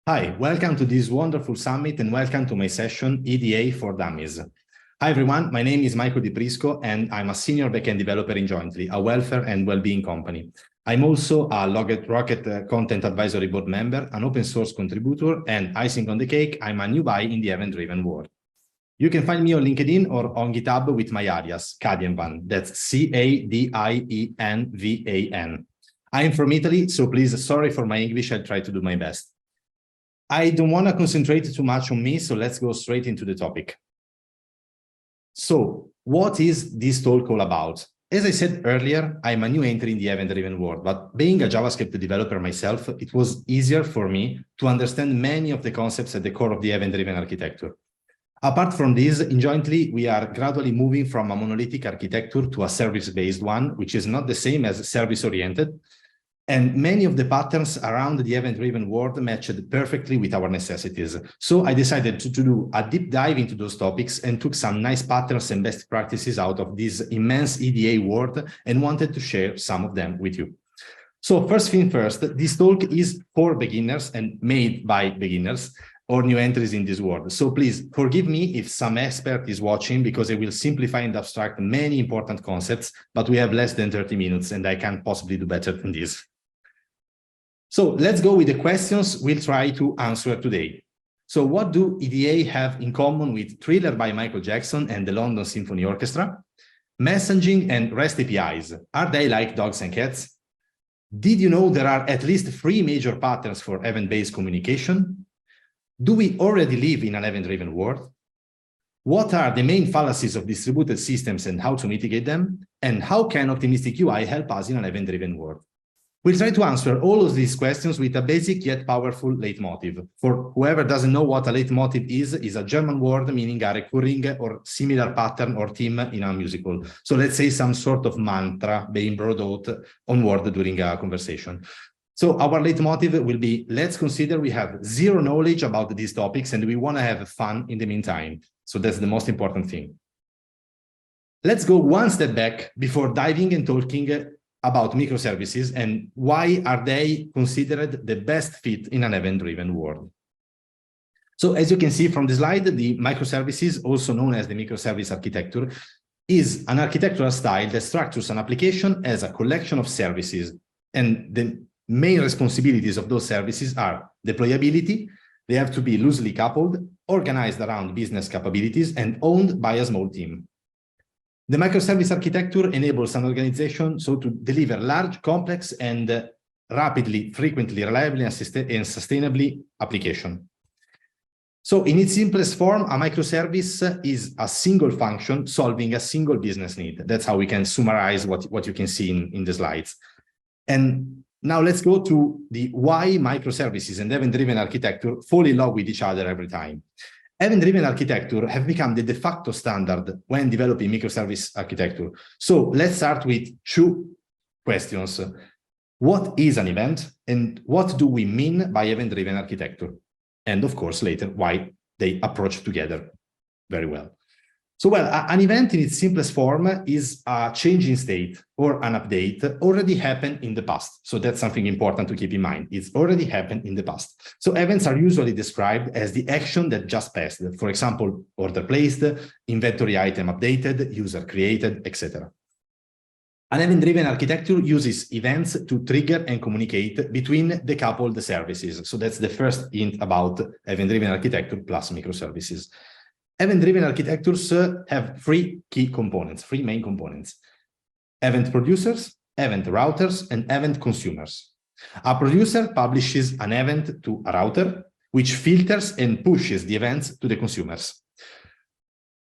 Hi, welcome to this wonderful summit and welcome to my session, EDA for Dummies. Hi everyone, my name is Michael Di Prisco and I'm a senior backend developer in Jointly, a welfare and well-being company. I'm also a Rocket Content Advisory Board member, an open source contributor, and icing on the cake, I'm a newbie in the event-driven world. You can find me on LinkedIn or on GitHub with my alias, Cadienvan. That's C-A-D-I-E-N-V-A-N. I'm from Italy, so please, sorry for my English, I'll try to do my best. I don't want to concentrate too much on me, so let's go straight into the topic. So, what is this talk all about? As I said earlier, I'm a new entry in the event-driven world, but being a JavaScript developer myself, it was easier for me to understand many of the concepts at the core of the event-driven architecture. Apart from this, in Jointly, we are gradually moving from a monolithic architecture to a service-based one, which is not the same as service-oriented. And many of the patterns around the event-driven world matched perfectly with our necessities. So I decided to do a deep dive into those topics and took some nice patterns and best practices out of this immense EDA world and wanted to share some of them with you. So first thing first, this talk is for beginners and made by beginners or new entries in this world. So please forgive me if some expert is watching because I will simplify and abstract many important concepts, but we have less than 30 minutes and I can't possibly do better than this. So let's go with the questions we'll try to answer today. So what do EDA have in common with Thriller by Michael Jackson and the London Symphony Orchestra? Messaging and REST APIs, are they like dogs and cats? Did you know there are at least 3 major patterns for event-based communication? Do we already live in an event-driven world? What are the main fallacies of distributed systems and how to mitigate them? And how can optimistic UI help us in an event-driven world? We'll try to answer all of these questions with a basic yet powerful leitmotiv. For whoever doesn't know what a leitmotiv is a German word meaning a recurring or similar pattern or theme in a musical. So let's say some sort of mantra being brought out onward during a conversation. So our leitmotiv will be, let's consider we have zero knowledge about these topics and we want to have fun in the meantime. So that's the most important thing. Let's go one step back before diving and talking about microservices and why are they considered the best fit in an event-driven world. So as you can see from the slide, the microservices, also known as the microservice architecture, is an architectural style that structures an application as a collection of services. And the main responsibilities of those services are deployability, they have to be loosely coupled, organized around business capabilities, and owned by a small team. The microservice architecture enables an organization to deliver large, complex, and rapidly, frequently, reliably, and sustainably application. So in its simplest form, a microservice is a single function solving a single business need. That's how we can summarize what you can see in the slides. And now let's go to the why microservices and event-driven architecture fall in love with each other every time. Event-driven architecture have become the de facto standard when developing microservice architecture. So let's start with 2 questions. What is an event and what do we mean by event-driven architecture? And of course, later, why they approach together very well. So, well, an event in its simplest form is a change in state or an update already happened in the past. So that's something important to keep in mind. It's already happened in the past. So events are usually described as the action that just passed. For example, order placed, inventory item updated, user created, etc. An event-driven architecture uses events to trigger and communicate between the coupled services. So that's the first hint about event-driven architecture plus microservices. Event-driven architectures have 3 key components, 3 main components: event producers, event routers, and event consumers. A producer publishes an event to a router, which filters and pushes the events to the consumers.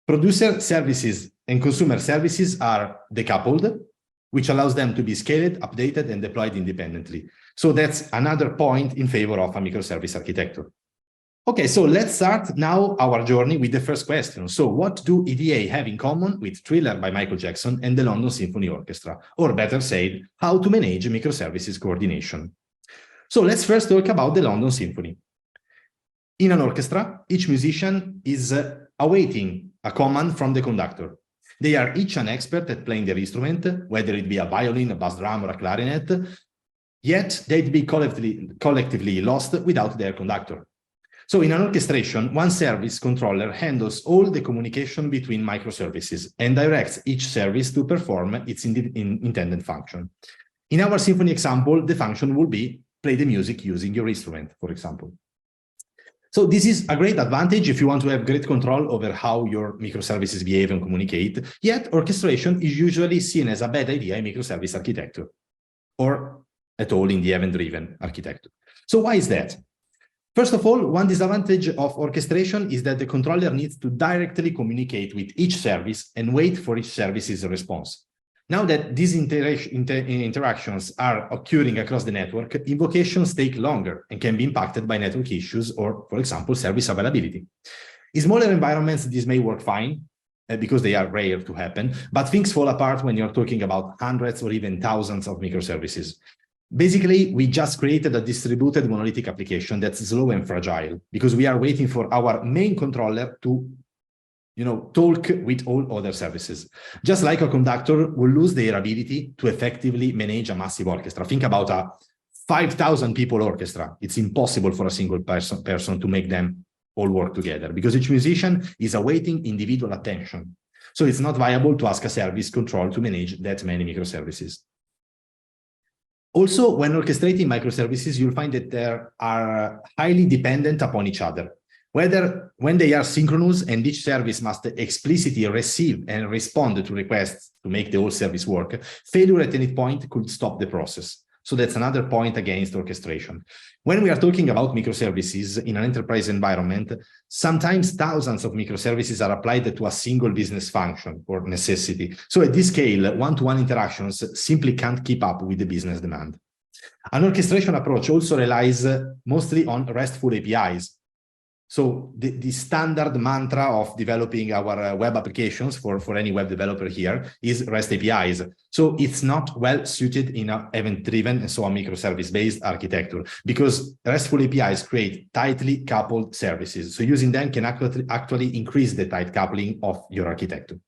Producer services and consumer services are decoupled, which allows them to be scaled, updated, and deployed independently. So that's another point in favor of a microservice architecture. Okay, so let's start now our journey with the first question. So what do EDA have in common with Thriller by Michael Jackson and the London Symphony Orchestra? Or better said, how to manage microservices coordination. So let's first talk about the London Symphony. In an orchestra, each musician is awaiting a command from the conductor. They are each an expert at playing their instrument, whether it be a violin, a bass drum, or a clarinet, yet they'd be collectively lost without their conductor. So in an orchestration, one service controller handles all the communication between microservices and directs each service to perform its intended function. In our symphony example, the function will be play the music using your instrument, for example. So this is a great advantage if you want to have great control over how your microservices behave and communicate, yet orchestration is usually seen as a bad idea in microservice architecture, or at all in the event-driven architecture. So why is that? First of all, one disadvantage of orchestration is that the controller needs to directly communicate with each service and wait for each service's response. Now that these interactions are occurring across the network, invocations take longer and can be impacted by network issues or, for example, service availability. In smaller environments, this may work fine because they are rare to happen, but things fall apart when you're talking about hundreds or even thousands of microservices. Basically, we just created a distributed monolithic application that's slow and fragile because we are waiting for our main controller to talk with all other services. Just like a conductor will lose their ability to effectively manage a massive orchestra. Think about a 5,000 people orchestra. It's impossible for a single person to make them all work together because each musician is awaiting individual attention. So it's not viable to ask a service control to manage that many microservices. Also, when orchestrating microservices, you'll find that they are highly dependent upon each other. Whether when they are synchronous and each service must explicitly receive and respond to requests to make the whole service work, failure at any point could stop the process. So that's another point against orchestration. When we are talking about microservices in an enterprise environment, sometimes thousands of microservices are applied to a single business function or necessity. So at this scale, one-to-one interactions simply can't keep up with the business demand. An orchestration approach also relies mostly on RESTful APIs. So the standard mantra of developing our web applications for any web developer here is REST APIs. So it's not well suited in an event-driven and so a microservice-based architecture because RESTful APIs create tightly coupled services. So using them can actually increase the tight coupling of your architecture.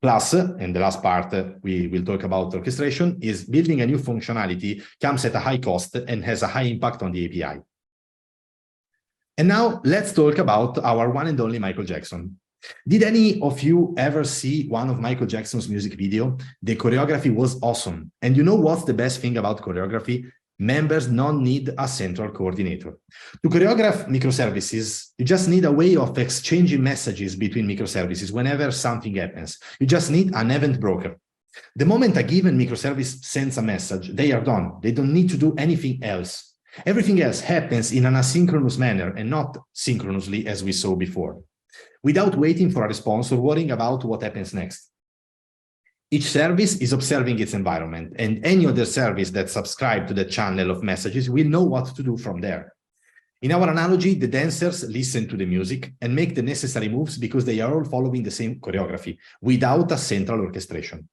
Plus, and the last part we will talk about orchestration, is building a new functionality comes at a high cost and has a high impact on the API. And now let's talk about our one and only Michael Jackson. Did any of you ever see one of Michael Jackson's music video? The choreography was awesome. And you know what's the best thing about choreography? Members don't need a central coordinator. To choreograph microservices, you just need a way of exchanging messages between microservices whenever something happens. You just need an event broker. The moment a given microservice sends a message, they are done. They don't need to do anything else. Everything else happens in an asynchronous manner and not synchronously as we saw before, without waiting for a response or worrying about what happens next. Each service is observing its environment, and any other service that subscribes to the channel of messages will know what to do from there. In our analogy, the dancers listen to the music and make the necessary moves because they are all following the same choreography without a central orchestration.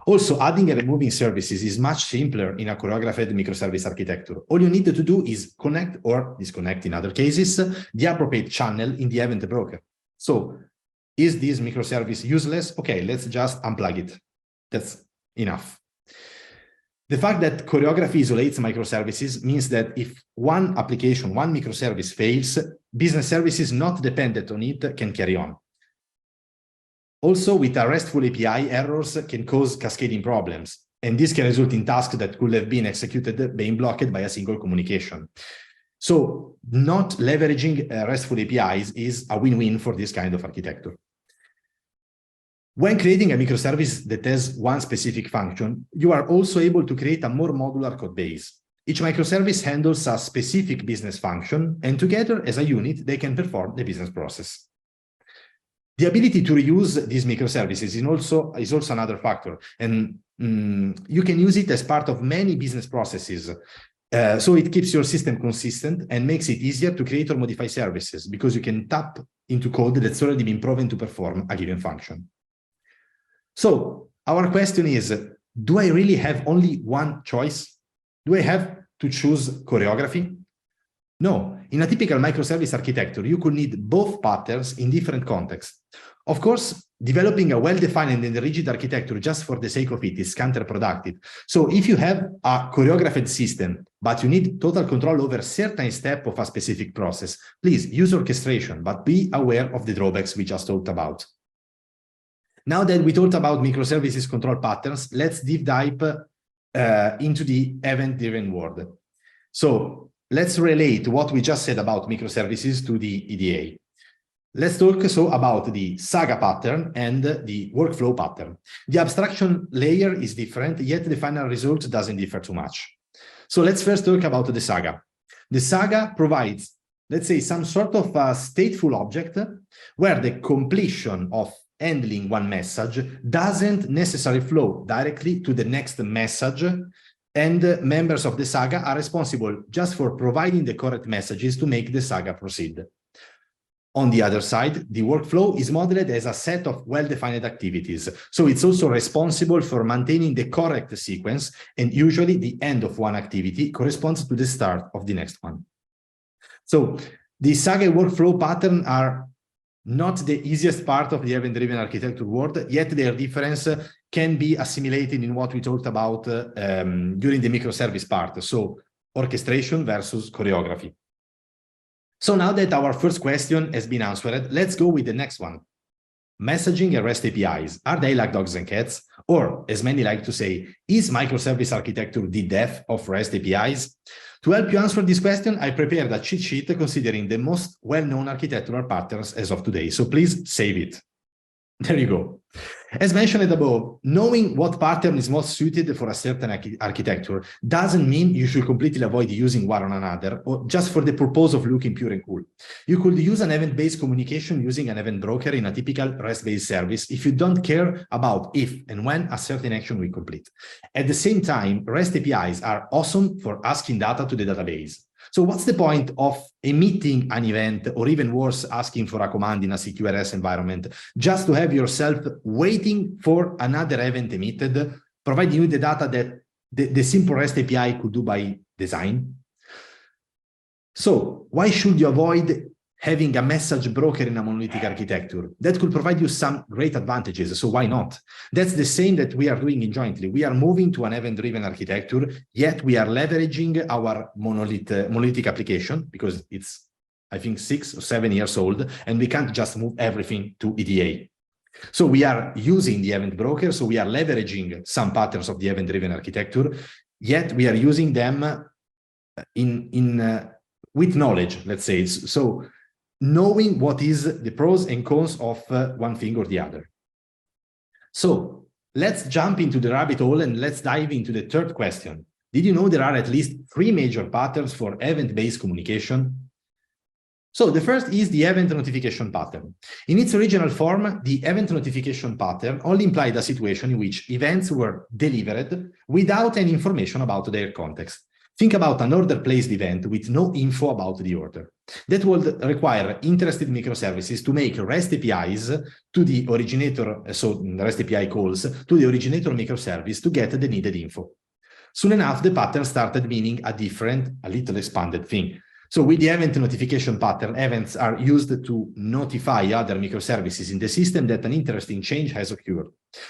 Also, adding and removing services is much simpler in a choreographed microservice architecture. All you need to do is connect or disconnect in other cases the appropriate channel in the event broker. So, is this microservice useless? Okay, let's just unplug it. That's enough. The fact that choreography isolates microservices means that if one application, one microservice fails, business services not dependent on it can carry on. Also, with a RESTful API, errors can cause cascading problems, and this can result in tasks that could have been executed being blocked by a single communication. So, not leveraging RESTful APIs is a win-win for this kind of architecture. When creating a microservice that has one specific function, you are also able to create a more modular code base. Each microservice handles a specific business function, and together as a unit, they can perform the business process. The ability to reuse these microservices is also another factor, and you can use it as part of many business processes. So it keeps your system consistent and makes it easier to create or modify services because you can tap into code that's already been proven to perform a given function. So our question is, do I really have only one choice? Do I have to choose choreography? No, in a typical microservice architecture, you could need both patterns in different contexts. Of course, developing a well-defined and rigid architecture just for the sake of it is counterproductive. So if you have a choreographed system, but you need total control over certain steps of a specific process, please use orchestration, but be aware of the drawbacks we just talked about. Now that we talked about microservices control patterns, let's deep dive into the event-driven world. So let's relate what we just said about microservices to the EDA. Let's talk so about the Saga pattern and the workflow pattern. The abstraction layer is different, yet the final result doesn't differ too much. So let's first talk about the Saga. The Saga provides, let's say, some sort of a stateful object where the completion of handling one message doesn't necessarily flow directly to the next message, and members of the Saga are responsible just for providing the correct messages to make the Saga proceed. On the other side, the workflow is modeled as a set of well-defined activities. So it's also responsible for maintaining the correct sequence, and usually the end of one activity corresponds to the start of the next one. So the Saga workflow pattern are not the easiest part of the event-driven architecture world, yet their difference can be assimilated in what we talked about during the microservice part. So orchestration versus choreography. So now that our first question has been answered, let's go with the next one. Messaging and REST APIs, are they like dogs and cats? Or, as many like to say, is microservice architecture the death of REST APIs? To help you answer this question, I prepared a cheat sheet considering the most well-known architectural patterns as of today. So please save it. There you go. As mentioned above, knowing what pattern is most suited for a certain architecture doesn't mean you should completely avoid using one on another, or just for the purpose of looking pure and cool. You could use an event-based communication using an event broker in a typical REST-based service if you don't care about if and when a certain action will complete. At the same time, REST APIs are awesome for asking data to the database. So what's the point of emitting an event, or even worse, asking for a command in a CQRS environment, just to have yourself waiting for another event emitted, providing you the data that the simple REST API could do by design? So why should you avoid having a message broker in a monolithic architecture? That could provide you some great advantages, so why not? That's the same that we are doing in Jointly. We are moving to an event-driven architecture, yet we are leveraging our monolithic application, because it's, I think, 6 or 7 years old, and we can't just move everything to EDA. So we are using the event broker, so we are leveraging some patterns of the event-driven architecture, yet we are using them with knowledge, let's say. So knowing what is the pros and cons of one thing or the other. So let's jump into the rabbit hole and let's dive into the third question. Did you know there are at least 3 major patterns for event-based communication? So the first is the event notification pattern. In its original form, the event notification pattern only implied a situation in which events were delivered without any information about their context. Think about an order-placed event with no info about the order. That would require interested microservices to make REST APIs to the originator, so REST API calls to the originator microservice to get the needed info. Soon enough, the pattern started meaning a different, a little expanded thing. So with the event notification pattern, events are used to notify other microservices in the system that an interesting change has occurred.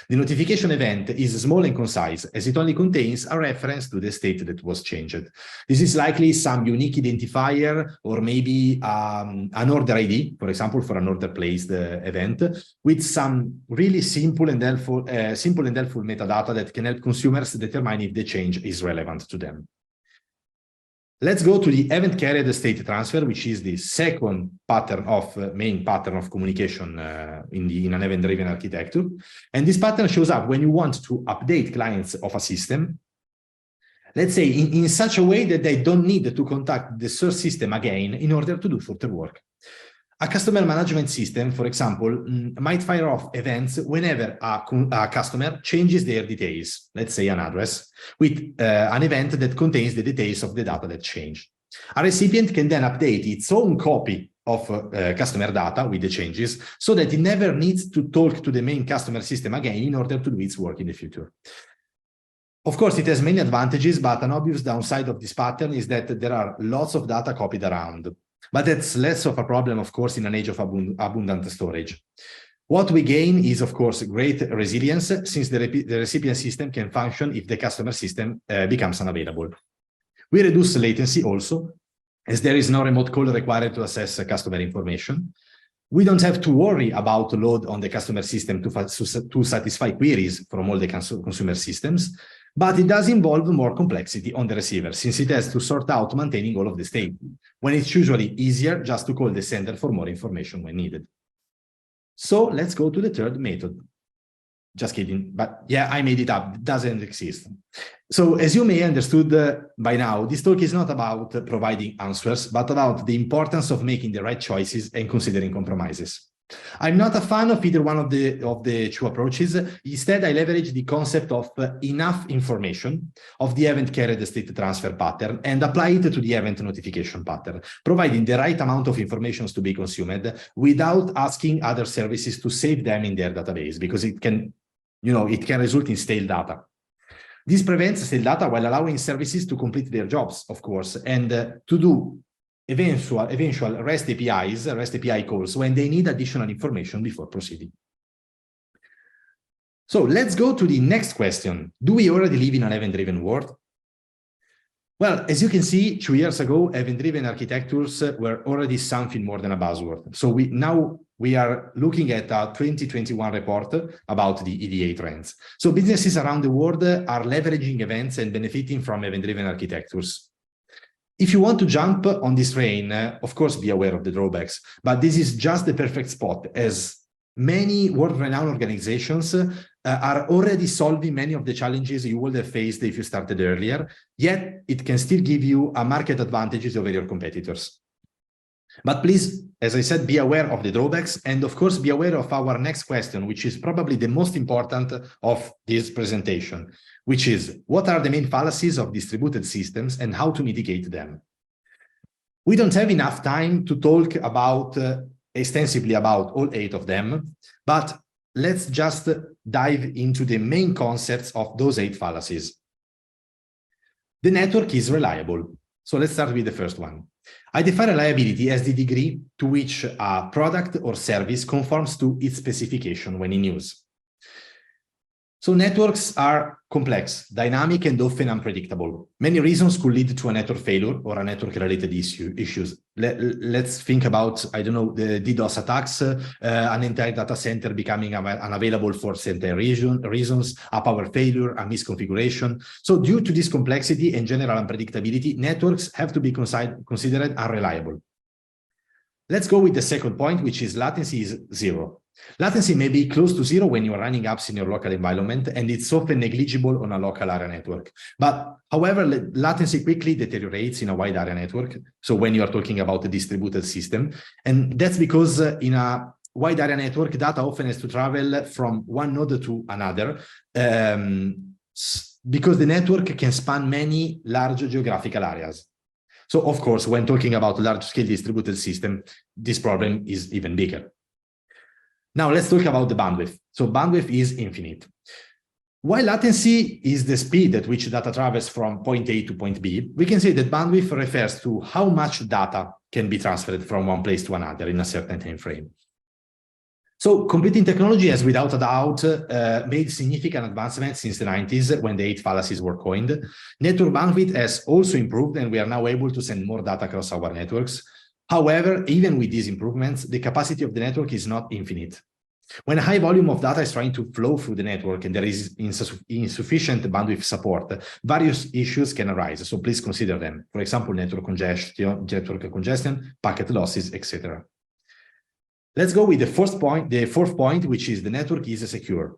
The notification event is small and concise, as it only contains a reference to the state that was changed. This is likely some unique identifier, or maybe an order ID, for example, for an order-placed event, with some really simple and helpful metadata that can help consumers determine if the change is relevant to them. Let's go to the event carried state transfer, which is the second pattern of main pattern of communication in an event-driven architecture. And this pattern shows up when you want to update clients of a system, let's say in such a way that they don't need to contact the source system again in order to do further work. A customer management system, for example, might fire off events whenever a customer changes their details, let's say an address, with an event that contains the details of the data that changed. A recipient can then update its own copy of customer data with the changes so that it never needs to talk to the main customer system again in order to do its work in the future. Of course, it has many advantages, but an obvious downside of this pattern is that there are lots of data copied around. But that's less of a problem, of course, in an age of abundant storage. What we gain is, of course, great resilience, since the recipient system can function if the customer system becomes unavailable. We reduce latency also, as there is no remote call required to access customer information. We don't have to worry about load on the customer system to satisfy queries from all the consumer systems, but it does involve more complexity on the receiver, since it has to sort out maintaining all of the state, when it's usually easier just to call the sender for more information when needed. So let's go to the third method. Just kidding, but yeah, I made it up, it doesn't exist. So as you may have understood by now, this talk is not about providing answers, but about the importance of making the right choices and considering compromises. I'm not a fan of either one of the two approaches. Instead, I leverage the concept of enough information of the event carried state transfer pattern and apply it to the event notification pattern, providing the right amount of information to be consumed without asking other services to save them in their database, because it can, it can result in stale data. This prevents stale data while allowing services to complete their jobs, of course, and to do eventual REST APIs, REST API calls when they need additional information before proceeding. So let's go to the next question. Do we already live in an event-driven world? Well, as you can see, 2 years ago, event-driven architectures were already something more than a buzzword. So now we are looking at a 2021 report about the EDA trends. So businesses around the world are leveraging events and benefiting from event-driven architectures. If you want to jump on this train, of course, be aware of the drawbacks, but this is just the perfect spot, as many world-renowned organizations are already solving many of the challenges you would have faced if you started earlier, yet it can still give you a market advantage over your competitors. But please, as I said, be aware of the drawbacks, and of course, be aware of our next question, which is probably the most important of this presentation, which is, what are the main fallacies of distributed systems and how to mitigate them? We don't have enough time to talk about extensively about all 8 of them, but let's just dive into the main concepts of those 8 fallacies. The network is reliable. So let's start with the first one. I define reliability as the degree to which a product or service conforms to its specification when in use. So networks are complex, dynamic, and often unpredictable. Many reasons could lead to a network failure or a network-related issues. Let's think about, I don't know, the DDoS attacks, an entire data center becoming unavailable for certain reasons, a power failure, a misconfiguration. So due to this complexity and general unpredictability, networks have to be considered unreliable. Let's go with the second point, which is latency is 0. Latency may be close to 0 when you are running apps in your local environment, and it's often negligible on a local area network. But however, latency quickly deteriorates in a wide area network. So when you are talking about a distributed system, and that's because in a wide area network, data often has to travel from one node to another, because the network can span many large geographical areas. So of course, when talking about large-scale distributed system, this problem is even bigger. Now let's talk about the bandwidth. So bandwidth is infinite. While latency is the speed at which data travels from point A to point B, we can say that bandwidth refers to how much data can be transferred from one place to another in a certain time frame. So computing technology has without a doubt made significant advancements since the 90s when the 8 fallacies were coined. Network bandwidth has also improved, and we are now able to send more data across our networks. However, even with these improvements, the capacity of the network is not infinite. When a high volume of data is trying to flow through the network and there is insufficient bandwidth support, various issues can arise. So please consider them. For example, network congestion, packet losses, etc. Let's go with the fourth point, which is the network is secure.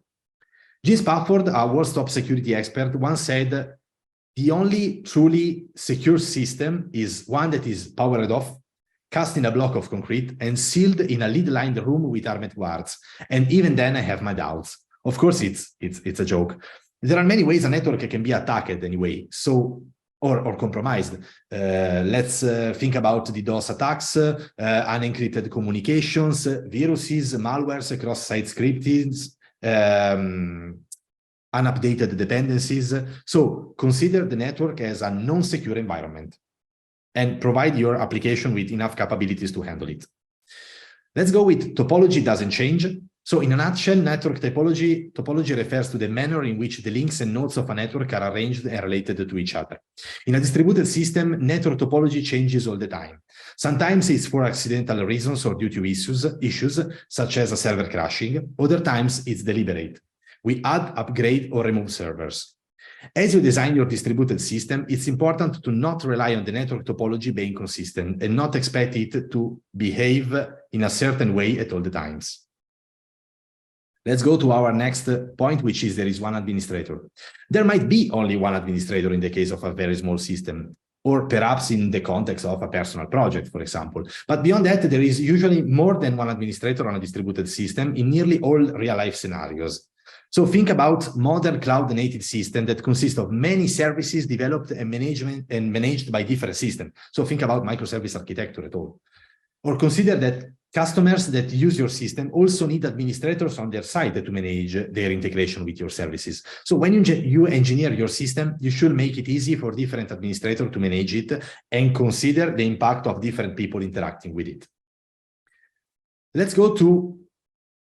Gene Spafford, a one-stop security expert, once said, the only truly secure system is one that is powered off, cast in a block of concrete, and sealed in a lead-lined room with armed guards. And even then, I have my doubts. Of course, it's a joke. There are many ways a network can be attacked anyway, so or compromised. Let's think about the DDoS attacks, unencrypted communications, viruses, malwares, cross-site scriptings, unupdated dependencies. So consider the network as a non-secure environment and provide your application with enough capabilities to handle it. Let's go with topology doesn't change. So in a nutshell, network topology refers to the manner in which the links and nodes of a network are arranged and related to each other. In a distributed system, network topology changes all the time. Sometimes it's for accidental reasons or due to issues such as a server crashing. Other times it's deliberate. We add, upgrade, or remove servers. As you design your distributed system, it's important to not rely on the network topology being consistent and not expect it to behave in a certain way at all the times. Let's go to our next point, which is there is one administrator. There might be only one administrator in the case of a very small system, or perhaps in the context of a personal project, for example. But beyond that, there is usually more than one administrator on a distributed system in nearly all real-life scenarios. So think about modern cloud-native system that consists of many services developed and managed by different systems. So think about microservice architecture at all. Or consider that customers that use your system also need administrators on their side to manage their integration with your services. So when you engineer your system, you should make it easy for different administrators to manage it and consider the impact of different people interacting with it. Let's go to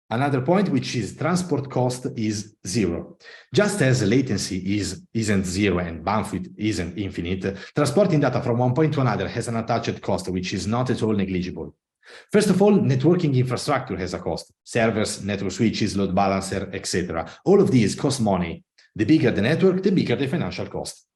another point, which is transport cost is zero. Just as latency isn't zero and bandwidth isn't infinite, transporting data from one point to another has an attached cost, which is not at all negligible. First of all, networking infrastructure has a cost. Servers, network switches, load balancer, etc. All of these cost money. The bigger the network, the bigger the financial cost.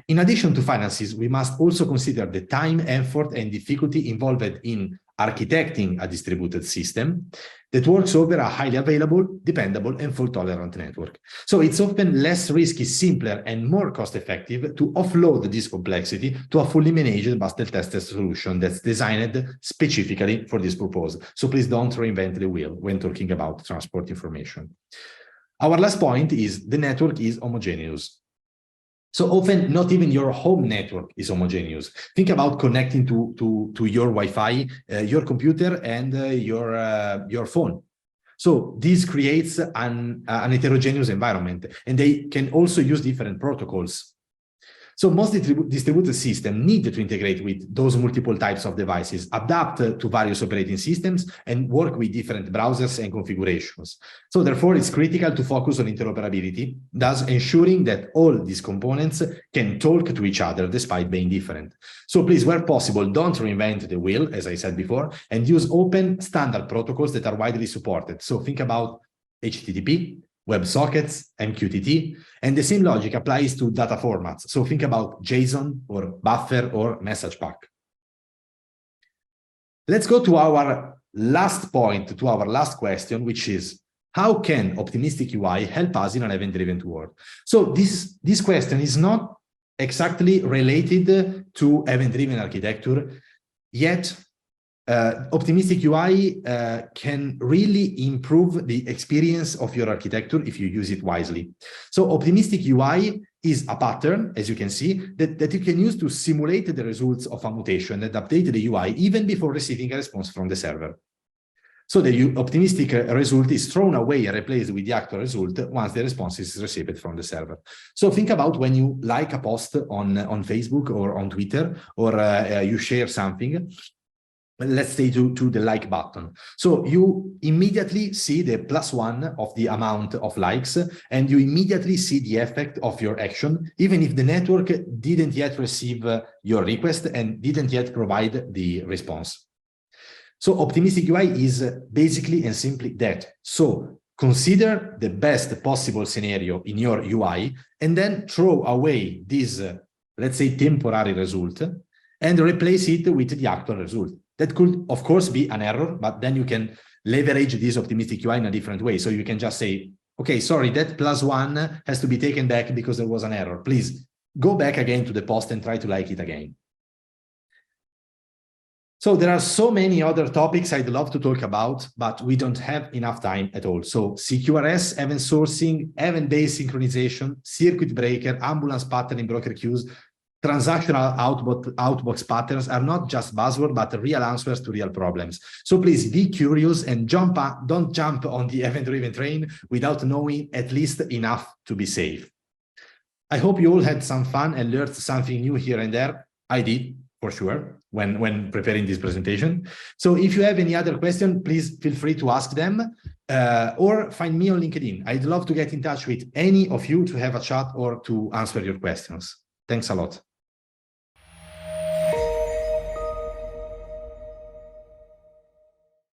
In addition to finances, we must also consider the time, effort, and difficulty involved in architecting a distributed system that works over a highly available, dependable, and fault-tolerant network. So it's often less risky, simpler, and more cost-effective to offload this complexity to a fully managed busted-tested solution that's designed specifically for this purpose. So please don't reinvent the wheel when talking about transport information. Our last point is the network is homogeneous. So often, not even your home network is homogeneous. Think about connecting to your Wi-Fi, your computer, and your phone. So this creates an heterogeneous environment, and they can also use different protocols. So most distributed systems need to integrate with those multiple types of devices, adapt to various operating systems, and work with different browsers and configurations. So therefore, it's critical to focus on interoperability, thus ensuring that all these components can talk to each other despite being different. So please, where possible, don't reinvent the wheel, as I said before, and use open standard protocols that are widely supported. So think about HTTP, WebSockets, MQTT, and the same logic applies to data formats. So think about JSON or Buffer or message pack. Let's go to our last point, to our last question, which is, how can optimistic UI help us in an event-driven world? So this question is not exactly related to event-driven architecture, yet optimistic UI can really improve the experience of your architecture if you use it wisely. So optimistic UI is a pattern, as you can see, that you can use to simulate the results of a mutation and update the UI even before receiving a response from the server. So the optimistic result is thrown away and replaced with the actual result once the response is received from the server. So think about when you like a post on Facebook or on Twitter, or you share something. Let's say to the like button. So you immediately see the +1 of the amount of likes, and you immediately see the effect of your action, even if the network didn't yet receive your request and didn't yet provide the response. So optimistic UI is basically and simply that. So consider the best possible scenario in your UI, and then throw away this, let's say, temporary result, and replace it with the actual result. That could, of course, be an error, but then you can leverage this optimistic UI in a different way. So you can just say, okay, sorry, that +1 has to be taken back because there was an error. Please go back again to the post and try to like it again. So there are so many other topics I'd love to talk about, but we don't have enough time at all. So CQRS, event sourcing, event-based synchronization, circuit breaker, ambulance pattern in broker queues, transactional outbox patterns are not just buzzwords, but real answers to real problems. So please be curious and don't jump on the event-driven train without knowing at least enough to be safe. I hope you all had some fun and learned something new here and there. I did, for sure, when preparing this presentation. So if you have any other question, please feel free to ask them. or find me on LinkedIn. I'd love to get in touch with any of you to have a chat or to answer your questions. Thanks a lot.